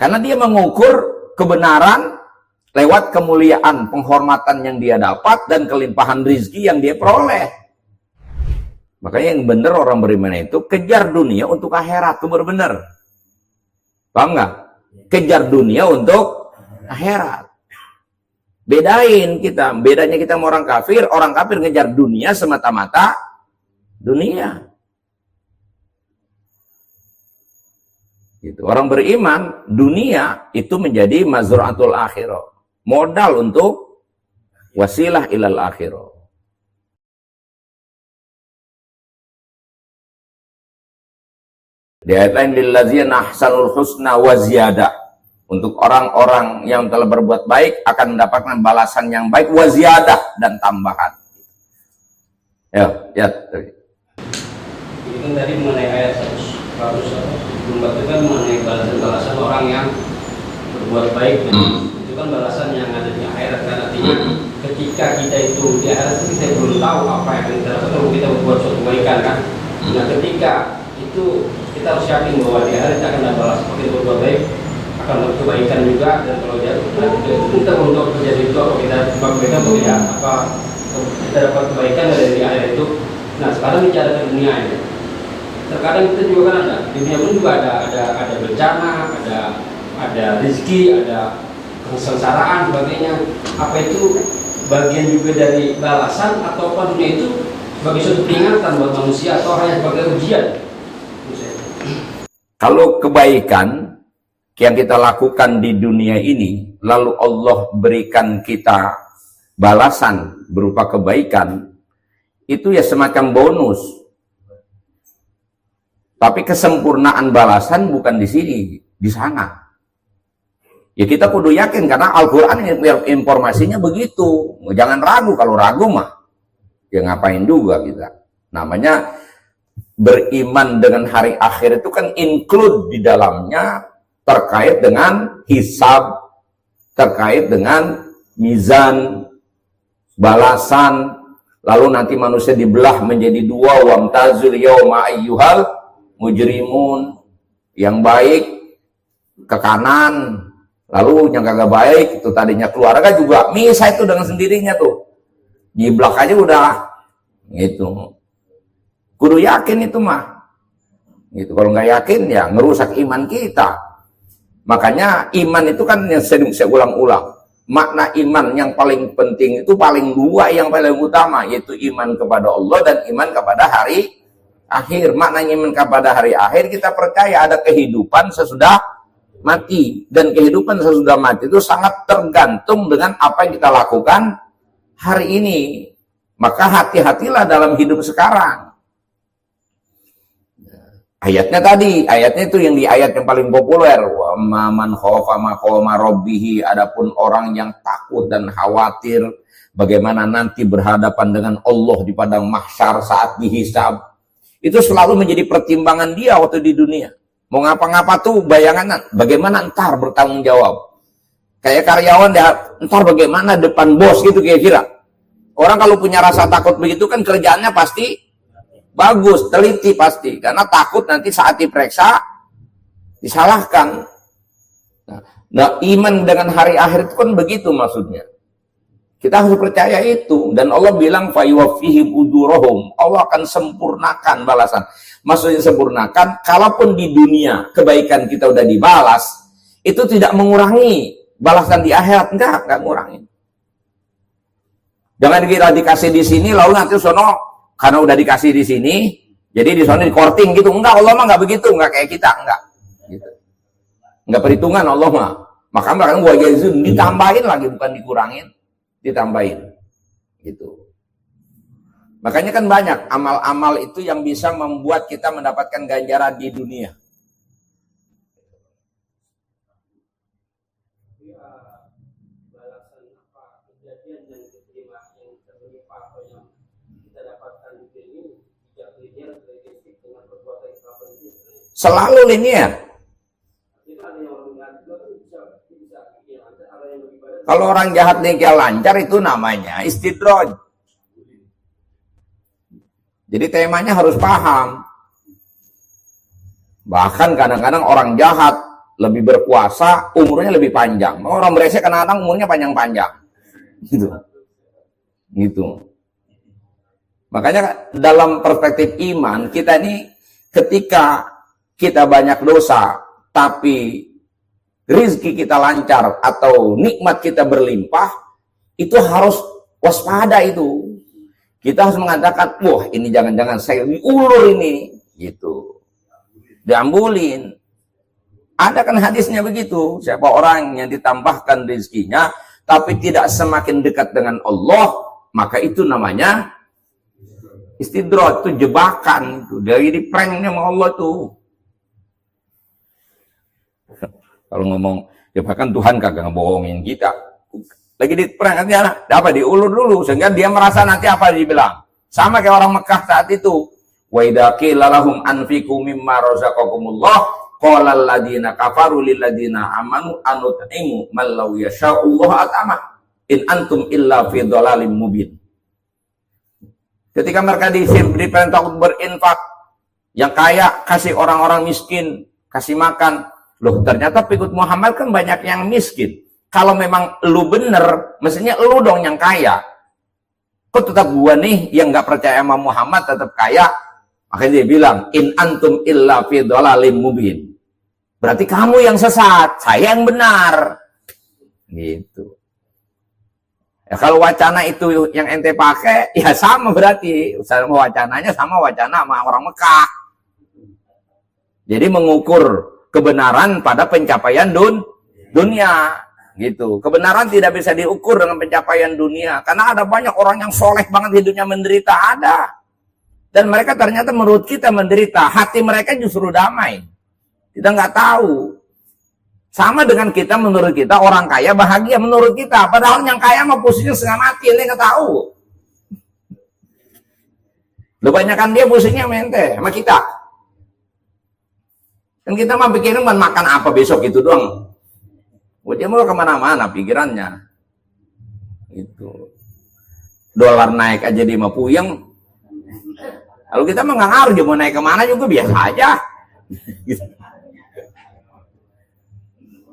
Karena dia mengukur kebenaran lewat kemuliaan, penghormatan yang dia dapat, dan kelimpahan rizki yang dia peroleh. Makanya yang benar orang beriman itu kejar dunia untuk akhirat, itu benar. Paham nggak? Kejar dunia untuk akhirat. Bedanya kita sama orang kafir ngejar dunia semata-mata dunia. Gitu. Orang beriman, dunia itu menjadi mazra'atul akhirah. Modal untuk wasilah ilal akhirah. Di ayat lain, lilladzina ahsanul husna wa ziyadah. Untuk orang-orang yang telah berbuat baik akan mendapatkan balasan yang baik wa ziyadah, dan tambahan. Ya. Ini kan tadi mengenai ayat 174 itu kan mengenai balasan-balasan orang yang berbuat baik, dan itu kan balasan yang ada di akhirat. Kan artinya ketika kita itu di akhirat kita belum tahu apa yang akan kita lakukan kalau kita berbuat suatu kebaikan kan. Nah ketika itu kita harus yakin bahwa di akhirat kita akan dapat balasan kita berbuat baik, akan dapat kebaikan juga, dan kalau kita untuk terjadi itu apa kita kebaikan atau tidak, apa kita dapat kebaikan dari di akhirat itu. Nah sekarang bicara ke dunia ini. Terkadang kita juga kan ada di dunia pun juga ada bencana, ada rezeki, ada kesengsaraan sebagainya. Apa itu bagian juga dari balasan, atau apa dunia itu sebagai suatu peringatan buat manusia, atau hanya sebagai ujian? Kalau kebaikan yang kita lakukan di dunia ini, lalu Allah berikan kita balasan berupa kebaikan, itu ya semacam bonus. Tapi kesempurnaan balasan bukan di sini, di sana. Ya kita kudu yakin, karena Al-Quran informasinya begitu. Jangan ragu, kalau ragu mah ya ngapain juga kita. Namanya beriman dengan hari akhir itu kan include di dalamnya terkait dengan hisab, terkait dengan mizan, balasan. Lalu nanti manusia dibelah menjadi dua, wamtazul yawma ayyuhal mujrimun, yang baik ke kanan, lalu yang kagak baik itu tadinya keluarga juga misah itu dengan sendirinya tuh, jiblak aja udah gitu. Kudu yakin itu mah gitu. Kalau nggak yakin ya ngerusak iman kita. Makanya iman itu kan yang saya ulang-ulang, makna iman yang paling penting itu paling dua yang paling utama, yaitu iman kepada Allah dan iman kepada hari akhir. Maknanya iman kepada hari akhir, kita percaya ada kehidupan sesudah mati, dan kehidupan sesudah mati itu sangat tergantung dengan apa yang kita lakukan hari ini. Maka hati-hatilah dalam hidup sekarang. Ayatnya itu yang di ayat yang paling populer, wa man khafa maqama rabbih. Adapun orang yang takut dan khawatir bagaimana nanti berhadapan dengan Allah di padang mahsyar saat dihisab, itu selalu menjadi pertimbangan dia waktu di dunia. Mau ngapa-ngapa tuh bayangan bagaimana ntar bertanggung jawab. Kayak karyawan ntar bagaimana depan bos gitu kira-kira. Orang kalau punya rasa takut begitu kan kerjaannya pasti bagus, teliti pasti. Karena takut nanti saat diperiksa disalahkan. Nah, iman dengan hari akhir itu kan begitu maksudnya. Kita harus percaya itu. Dan Allah bilang fayuwaffihim ujurahum. Allah akan sempurnakan balasan. Maksudnya sempurnakan, kalaupun di dunia kebaikan kita udah dibalas, itu tidak mengurangi balasan di akhirat. Enggak ngurangi. Jangan kita dikasih di sini, lalu nanti sono karena udah dikasih di sini, jadi di sono di korting gitu. Enggak, Allah mah enggak begitu, enggak kayak kita, enggak. Gitu. Enggak perhitungan Allah mah. Maka gua yazun ditambahin lagi, bukan dikurangin. Ditambahin gitu. Makanya kan banyak amal-amal itu yang bisa membuat kita mendapatkan ganjaran di dunia. Selalu linear. Kalau orang jahat nikah lancar itu namanya istidraj. Jadi temanya harus paham. Bahkan kadang-kadang orang jahat lebih berkuasa, umurnya lebih panjang. Orang brengsek kadang-kadang umurnya panjang-panjang. Gitu. Gitu. Makanya dalam perspektif iman, kita ini ketika kita banyak dosa, tapi rizki kita lancar atau nikmat kita berlimpah, itu harus waspada itu. Kita harus mengatakan, wah ini jangan-jangan saya diulur ini. Gitu. Diambulin. Ada kan hadisnya begitu. Siapa orang yang ditambahkan rizkinya, tapi tidak semakin dekat dengan Allah, maka itu namanya istidroj, itu jebakan, itu dari di pranknya sama Allah tuh. Kalau ngomong jebakan, Tuhan kagak ngebohongin kita. Lagi di prank nanti apa diulur dulu sehingga dia merasa nanti apa dibilang. Sama kayak orang Mekah saat itu. Wa idza qila lahum anfiqu mimma razaqakumullah qala alladziina kafaru lil ladziina amanu anut'imu man law yasha'ullahu at'ama in antum illa fi dhalalim mubin. Ketika mereka diperintah untuk berinfak, yang kaya kasih orang-orang miskin, kasih makan. Loh, ternyata pengikut Muhammad kan banyak yang miskin. Kalau memang lu bener, mestinya lu dong yang kaya. Kok tetap gua nih yang nggak percaya sama Muhammad tetap kaya? Makanya dia bilang, in antum illa fi dhalalim mubin. Berarti kamu yang sesat, saya yang benar. Gitu. Ya, kalau wacana itu yang ente pakai, ya sama berarti. Wacananya sama wacana sama orang Mekah. Jadi mengukur kebenaran pada pencapaian dunia. Gitu. Kebenaran tidak bisa diukur dengan pencapaian dunia. Karena ada banyak orang yang soleh banget hidupnya menderita. Ada. Dan mereka ternyata menurut kita menderita. Hati mereka justru damai. Kita nggak tahu. Sama dengan kita, menurut kita orang kaya bahagia menurut kita. Padahal yang kaya mah pusingnya setengah mati, ini nggak tahu. Kebanyakan dia pusingnya mente sama kita. Dan kita mah pikirin makan apa besok itu doang. Dia mau kemana-mana pikirannya. Itu. Dolar naik aja dia mau puyeng. Kalau kita mah nggak ngaruh, dia mau naik kemana juga biasa aja.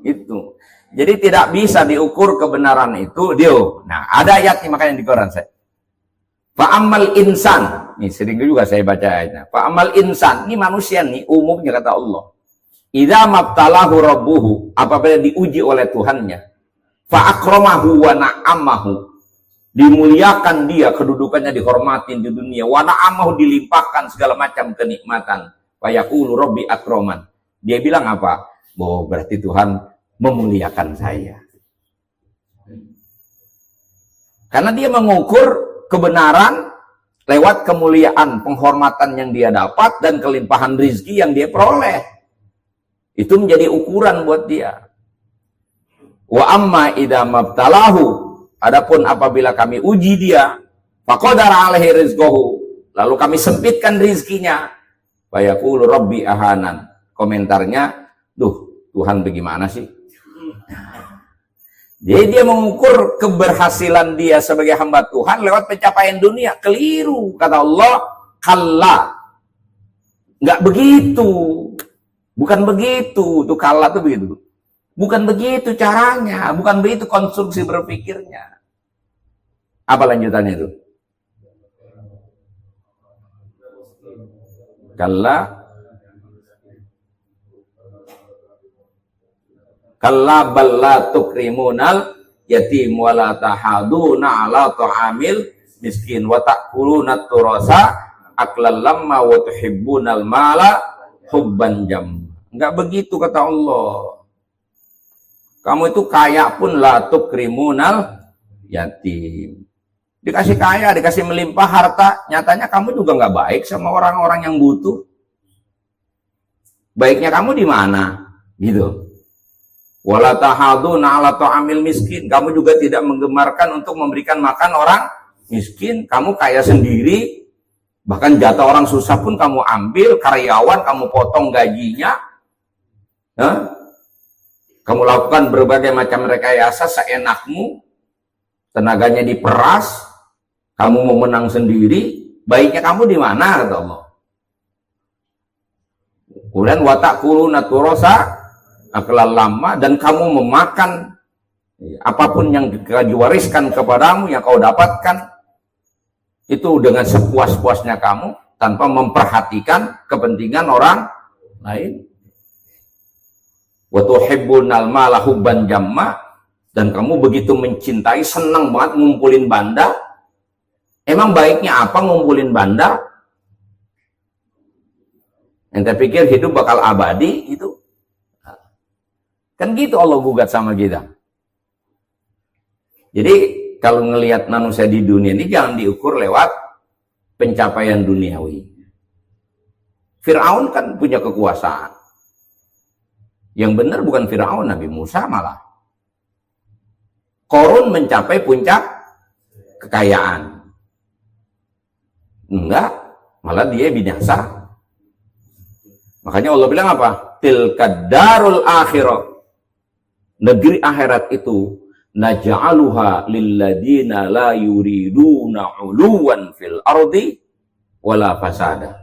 Itu. Jadi tidak bisa diukur kebenaran itu dia. Nah, ada ayatnya makanya di Quran saya. Fa'amal insan. Nih sering juga saya baca ayatnya. Fa'amal insan, ini manusia nih umumnya kata Allah. Idza mabtalahu rabbuhu, apabila diuji oleh Tuhannya. Fa'akramahu wa na'amahu. Dimuliakan dia, kedudukannya dihormatin di dunia. Wa na'amahu, dilimpahkan segala macam kenikmatan. Fa yaqulu rabbi akraman. Dia bilang apa? Oh, berarti Tuhan memuliakan saya. Karena dia mengukur kebenaran lewat kemuliaan, penghormatan yang dia dapat dan kelimpahan rizki yang dia peroleh. Itu menjadi ukuran buat dia. Wa amma idza mabtalahu, adapun apabila kami uji dia, faqadara alaihi rizqahu, lalu kami sempitkan rizkinya, fa yaqulu rabbi ahanan. Komentarnya, duh, Tuhan bagaimana sih? Jadi dia mengukur keberhasilan dia sebagai hamba Tuhan lewat pencapaian dunia. Keliru, kata Allah. Kalla. Nggak begitu. Bukan begitu. Itu kalla itu begitu. Bukan begitu caranya. Bukan begitu konstruksi berpikirnya. Apa lanjutannya itu? Kalla. Kalla balla tukrimunal yatim wa la tahaduna ala ta'amil miskin wa ta'kuluna turasa aklal lamma wa tuhibbunal mala hubban jam. Enggak begitu kata Allah. Kamu itu kaya pun la tukrimunal yatim. Dikasih kaya, dikasih melimpah harta, nyatanya kamu juga nggak baik sama orang-orang yang butuh. Baiknya kamu di mana? Gitu. Wala tahaduna ala ta'amil miskin. Kamu juga tidak menggemarkan untuk memberikan makan orang miskin. Kamu kaya sendiri. Bahkan jatah orang susah pun kamu ambil. Karyawan kamu potong gajinya. Kamu lakukan berbagai macam rekayasa seenakmu. Tenaganya diperas. Kamu mau menang sendiri. Baiknya kamu di mana kata Allah. Kemudian wa ta'kuluna turasa aklan lama, dan kamu memakan apapun yang diwariskan kepadamu, yang kau dapatkan itu dengan sepuas-puasnya kamu, tanpa memperhatikan kepentingan orang lain. Wa tuhibbunal mala hubban jamma, dan kamu begitu mencintai, senang banget ngumpulin banda. Emang baiknya apa ngumpulin banda? Ente pikir hidup bakal abadi itu? Kan gitu Allah gugat sama kita. Jadi kalau ngelihat manusia di dunia ini jangan diukur lewat pencapaian duniawi. Fir'aun kan punya kekuasaan. Yang benar bukan Fir'aun, Nabi Musa malah. Korun mencapai puncak kekayaan. Enggak, malah dia binasa. Makanya Allah bilang apa? Tilkad darul akhirah. Negeri akhirat itu naj'aluha lilladina la yuriduna 'uluwan fil ardi wala fasada.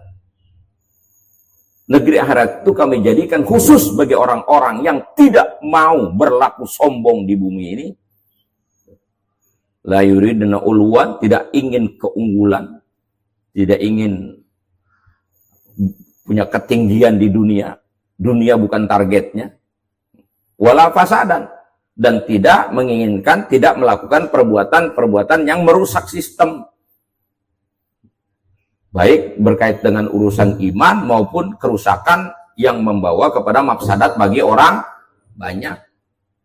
Negeri akhirat itu kami jadikan khusus bagi orang-orang yang tidak mau berlaku sombong di bumi ini. La yuriduna 'uluwan, tidak ingin keunggulan, tidak ingin punya ketinggian di dunia. Dunia bukan targetnya. Wala fasadan, dan tidak menginginkan, tidak melakukan perbuatan-perbuatan yang merusak sistem. Baik berkait dengan urusan iman maupun kerusakan yang membawa kepada mafsadat bagi orang banyak.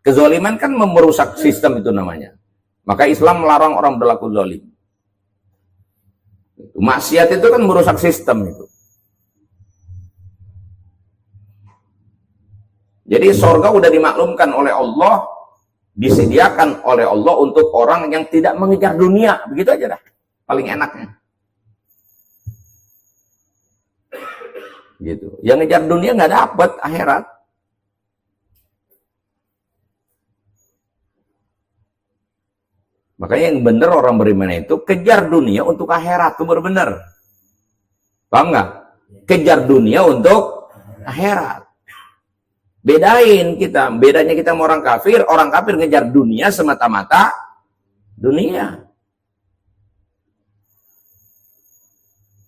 Kezaliman kan merusak sistem itu namanya. Maka Islam melarang orang berlaku zalim. Maksiat itu kan merusak sistem itu. Jadi surga udah dimaklumkan oleh Allah, disediakan oleh Allah untuk orang yang tidak mengejar dunia. Begitu aja dah, paling enaknya. Gitu. Yang ngejar dunia nggak dapat akhirat. Makanya yang benar orang beriman itu kejar dunia untuk akhirat, itu baru benar. Paham nggak? Kejar dunia untuk akhirat. Bedain kita, bedanya kita sama orang kafir ngejar dunia semata-mata dunia.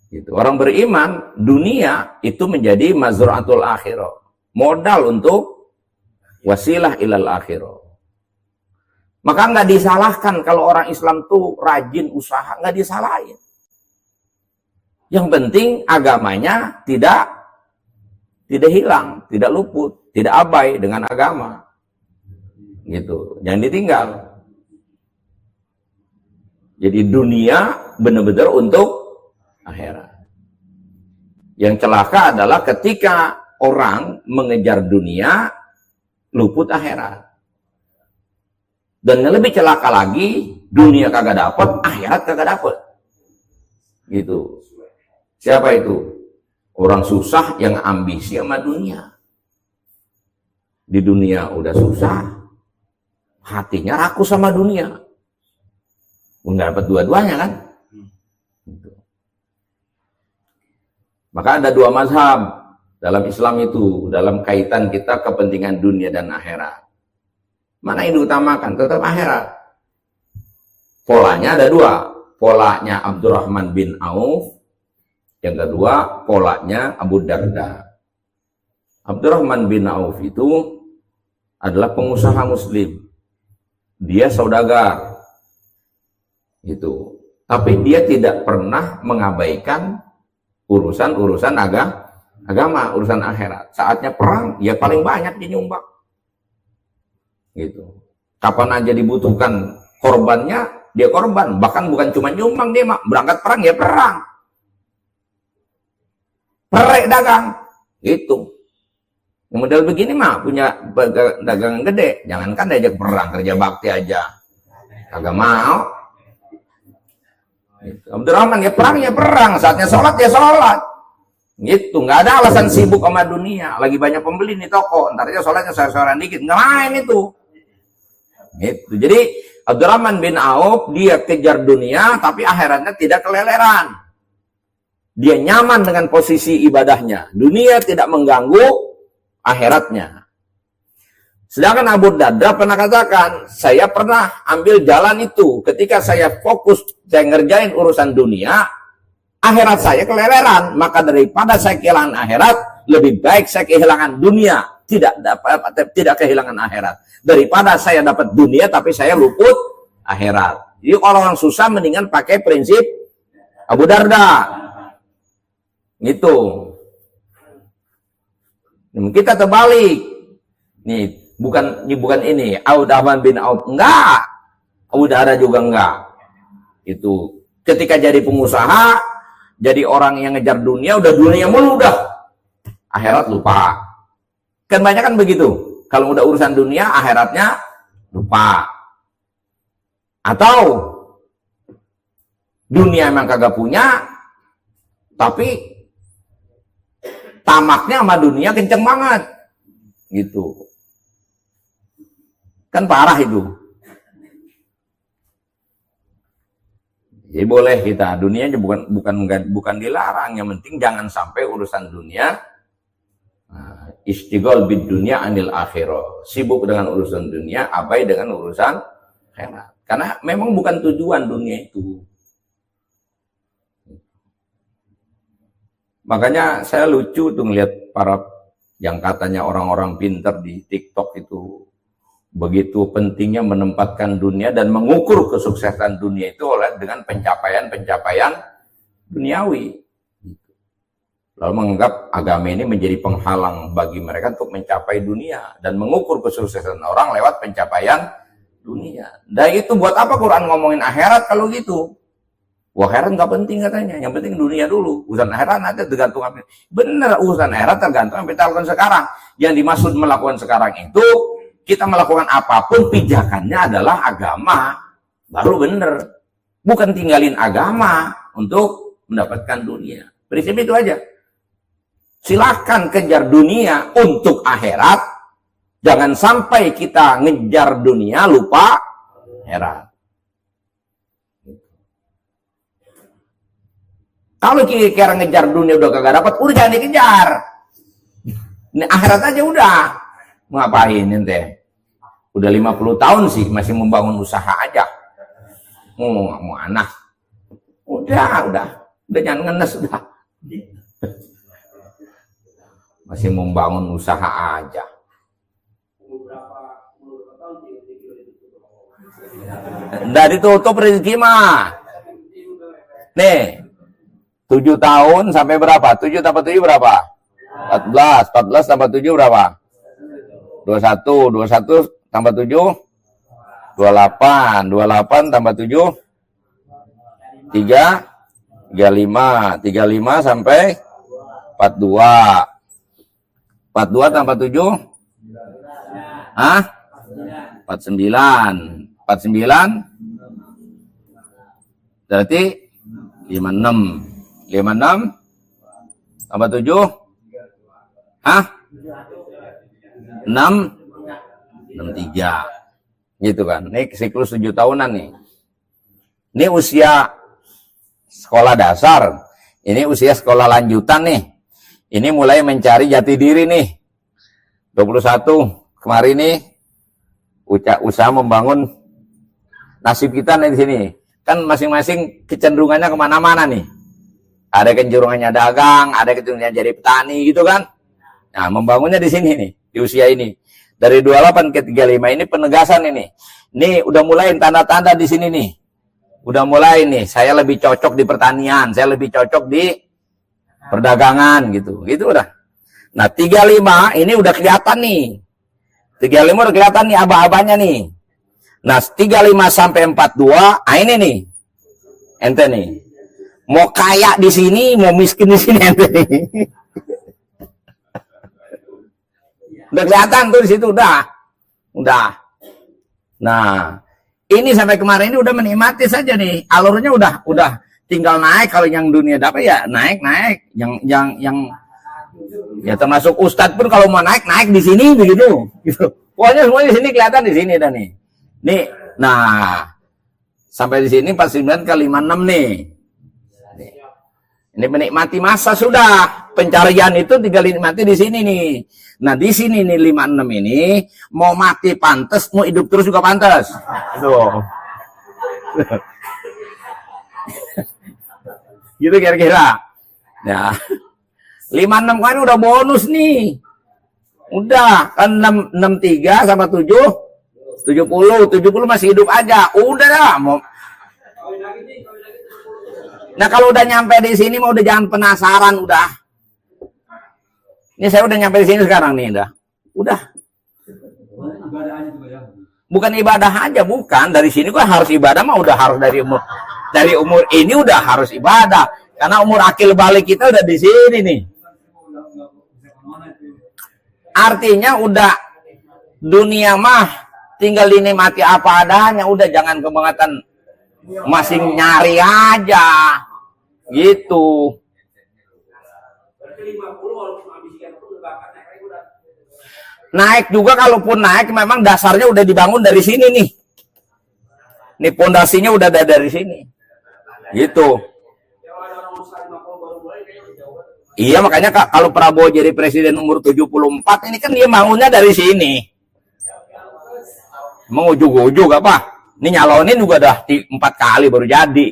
Gitu. Orang beriman, dunia itu menjadi mazra'atul akhirah, modal untuk wasilah ilal akhirah. Maka nggak disalahkan kalau orang Islam tuh rajin usaha, nggak disalahin. Yang penting agamanya tidak hilang, tidak luput, tidak abai dengan agama. Gitu. Jangan ditinggal. Jadi dunia benar-benar untuk akhirat. Yang celaka adalah ketika orang mengejar dunia luput akhirat. Dan yang lebih celaka lagi, dunia kagak dapat, akhirat kagak dapat. Gitu. Siapa itu? Orang susah yang ambisi sama dunia. Di dunia udah susah, hatinya rakus sama dunia. Nggak dapat dua-duanya kan? Gitu. Maka ada dua mazhab dalam Islam itu, dalam kaitan kita kepentingan dunia dan akhirat. Mana yang diutamakan? Tetap akhirat. Polanya ada dua. Polanya Abdurrahman bin Auf. Yang kedua, polanya Abu Darda. Abdurrahman bin Auf itu adalah pengusaha muslim. Dia saudagar. Gitu. Tapi dia tidak pernah mengabaikan urusan-urusan agama, urusan akhirat. Saatnya perang, ya paling banyak dinyumbang. Gitu. Kapan aja dibutuhkan korbannya, dia korban. Bahkan bukan cuma nyumbang, dia berangkat perang, ya perang. Perek dagang, itu. Model begini mah punya dagangan gede, jangankan diajak perang, kerja bakti aja, kagak mau. Gitu. Abdurrahman ya perang, saatnya sholat ya sholat. Gitu, nggak ada alasan sibuk sama dunia. Lagi banyak pembeli di toko, ntar aja sholatnya sore-sorean dikit, nggak main itu. Gitu. Jadi Abdurrahman bin Auf dia kejar dunia, tapi akhiratnya tidak keleleran. Dia nyaman dengan posisi ibadahnya. Dunia tidak mengganggu akhiratnya. Sedangkan Abu Darda pernah katakan, saya pernah ambil jalan itu. Ketika saya fokus, saya ngerjain urusan dunia, akhirat saya keleleran. Maka daripada saya kehilangan akhirat, lebih baik saya kehilangan dunia. Tidak kehilangan akhirat. Daripada saya dapat dunia, tapi saya luput akhirat. Jadi orang-orang susah mendingan pakai prinsip Abu Darda. Gitu. Kita terbalik. Nih. Bukan ini, Audaman bin Auf, enggak. Udara juga enggak. Itu ketika jadi pengusaha, jadi orang yang ngejar dunia, udah dunia mulu udah. Akhirat lupa. Kan banyak kan begitu. Kalau udah urusan dunia, akhiratnya lupa. Atau dunia emang kagak punya, tapi tamaknya sama dunia kenceng banget. Gitu. Kan parah itu. Jadi boleh kita, dunianya bukan dilarang, yang penting jangan sampai urusan dunia istighol bid dunia anil akhirah. Sibuk dengan urusan dunia, abai dengan urusan akhirat. Karena memang bukan tujuan dunia itu. Makanya saya lucu tuh ngeliat para yang katanya orang-orang pintar di TikTok itu, begitu pentingnya menempatkan dunia dan mengukur kesuksesan dunia itu oleh dengan pencapaian-pencapaian duniawi. Lalu menganggap agama ini menjadi penghalang bagi mereka untuk mencapai dunia dan mengukur kesuksesan orang lewat pencapaian dunia. Dan itu buat apa Quran ngomongin akhirat kalau gitu? Wah, akhirat nggak penting katanya, yang penting dunia dulu. Urusan akhirat nanti tergantung apa. Bener, urusan akhirat tergantung apa yang kita lakukan sekarang. Yang dimaksud melakukan sekarang itu kita melakukan apapun pijakannya adalah agama, baru bener. Bukan tinggalin agama untuk mendapatkan dunia. Prinsip itu aja. Silahkan kejar dunia untuk akhirat. Jangan sampai kita ngejar dunia lupa akhirat. Kalau kira-kira ngejar dunia udah kagak dapat, udah jangan dikejar. Ini akhirat aja udah. Ngapain ente? Udah 50 tahun sih masih membangun usaha aja. Mau anak. Udah jangan ngenes udah. Masih membangun usaha aja. Dari tutup rezeki mah. Nih. 7 tahun sampai berapa? 7 tambah 7 berapa? 14 tambah 7 berapa? 21 tambah 7 28 tambah 7 35 sampai 42 tambah 7 49 berarti 56 tambah 7 63 gitu kan. Ini siklus 7 tahunan nih. Ini usia sekolah dasar, ini usia sekolah lanjutan nih. Ini mulai mencari jati diri nih. 21 kemarin nih usaha membangun nasib kita nih di sini. Kan masing-masing kecenderungannya kemana-mana nih. Ada kecenderungannya dagang, ada kecenderungannya jadi petani gitu kan. Nah, membangunnya di sini nih, di usia ini. Dari 28 ke 35 ini penegasan ini. Nih udah mulai tanda-tanda di sini nih. Udah mulai nih, saya lebih cocok di pertanian, saya lebih cocok di perdagangan gitu. Gitu udah. Nah, 35 ini udah kelihatan nih. 35 udah kelihatan nih aba-abanya nih. Nah, 35 sampai 42, ini nih. Ente nih. Mau kaya di sini, mau miskin di sini ente nih. Udah kelihatan tuh di situ udah. Nah, ini sampai kemarin ini udah menikmati saja nih. Alurnya udah tinggal naik. Kalau yang dunia dapat ya naik. Yang ya termasuk ustadz pun kalau mau naik di sini begitu. Gitu. Pokoknya semuanya di sini kelihatan di sini dan nih. Nih, nah sampai di sini 49 ke 56 nih. Ini menikmati masa sudah. Pencarian itu tinggal dinikmati di sini nih. Nah, di sini nih 56 ini mau mati pantas, mau hidup terus juga pantas. Itu. Gitu kira-kira. Ya. 56 kan udah bonus nih. Udah, kan 63 sama 7 70 masih hidup aja. Udah lah, mau. Nah, kalau udah nyampe di sini mau udah jangan penasaran udah. Ini saya udah nyampe di sini sekarang nih udah. Udah. Bukan ibadah aja, bukan. Dari sini gua harus ibadah mah udah harus dari umur ini udah harus ibadah. Karena umur akil balik kita udah di sini nih. Artinya udah dunia mah tinggal dinikmati apa adanya, udah jangan kebangetan masih nyari aja gitu. Naik juga, kalaupun naik memang dasarnya udah dibangun dari sini nih. Nih pondasinya udah ada dari sini. Gitu. Iya, makanya kalau Prabowo jadi presiden umur 74 ini kan dia bangunnya dari sini. Mau ujug-ujug apa? Ini nyalonin juga udah 4 kali baru jadi.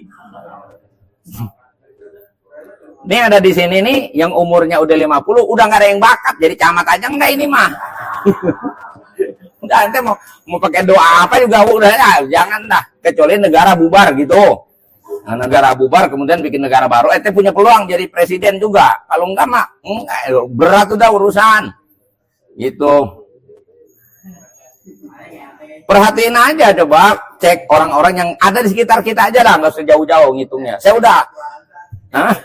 Ini ada di sini nih yang umurnya udah 50 udah nggak ada yang bakat jadi camat aja enggak ini mah. Udah ente mau pakai doa apa juga udah ya, jangan dah, kecuali negara bubar gitu. Nah, negara bubar kemudian bikin negara baru, ente punya peluang jadi presiden juga. Kalau enggak mah enggak, berat udah urusan. Gitu. Perhatiin aja, coba cek orang-orang yang ada di sekitar kita aja lah, nggak usah jauh-jauh ngitungnya. Saya udah, hah?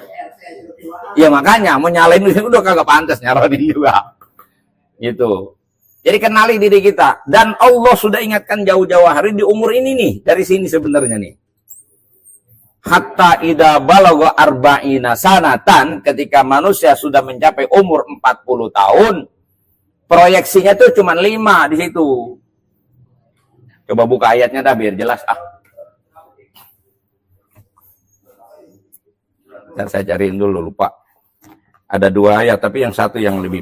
Ya makanya mau nyalain udah kagak pantas nyalonin juga, gitu. Jadi kenali diri kita, dan Allah sudah ingatkan jauh-jauh hari di umur ini nih, dari sini sebenarnya nih. Hatta idza balagha arba'ina sanatan, ketika manusia sudah mencapai umur 40 tahun, proyeksinya tuh cuma 5 di situ. Coba buka ayatnya dah biar jelas Dan saya cariin dulu, lupa. Ada 2 ayat tapi yang satu yang lebih.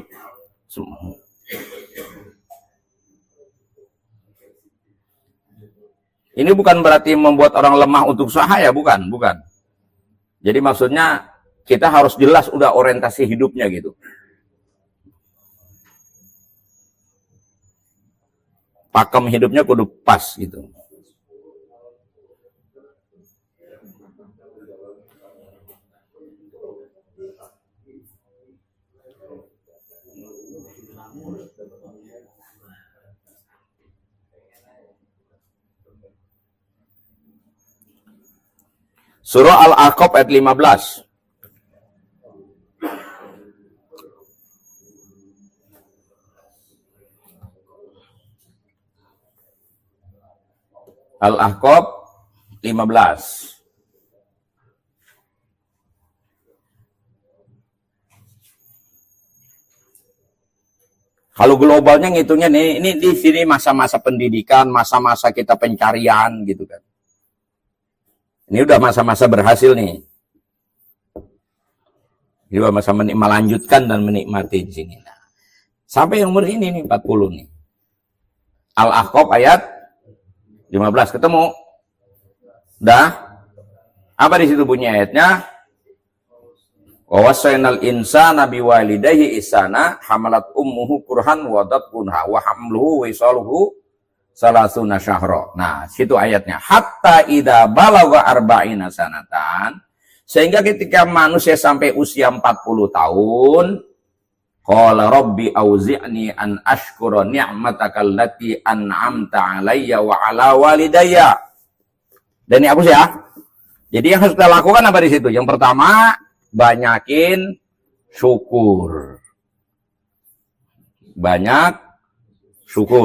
Ini bukan berarti membuat orang lemah untuk usaha ya, bukan. Jadi maksudnya kita harus jelas udah orientasi hidupnya gitu. Pakem hidupnya kudu pas gitu. Surah Al-Aqab ayat 15. Al-Ahqaf 15. Kalau globalnya ngitungnya nih, ini di sini masa-masa pendidikan, masa-masa kita pencarian gitu kan. Ini udah masa-masa berhasil nih. Ini udah masa melanjutkan dan menikmati di sini. Nah, sampai yang umur ini nih 40 nih. Al-Ahqaf ayat 15 ketemu. Dah. Apa di situ bunyi ayatnya? Wa wasainal insana biwalidayhi ihsana hamalat ummuhu kurhan wa datkunha wa hamluhu wa isaluhu salasuna syahra. Nah, situ ayatnya. Hatta idza balagha arba'ina sanatan, sehingga ketika manusia sampai usia 40 tahun, qala rabbi auzi'ni an ashkura ni'mataka allati an'amta 'alayya wa 'ala walidayya. Dan ini hapus ya. Jadi yang harus kita lakukan apa di situ? Yang pertama, banyakin syukur. Banyak syukur.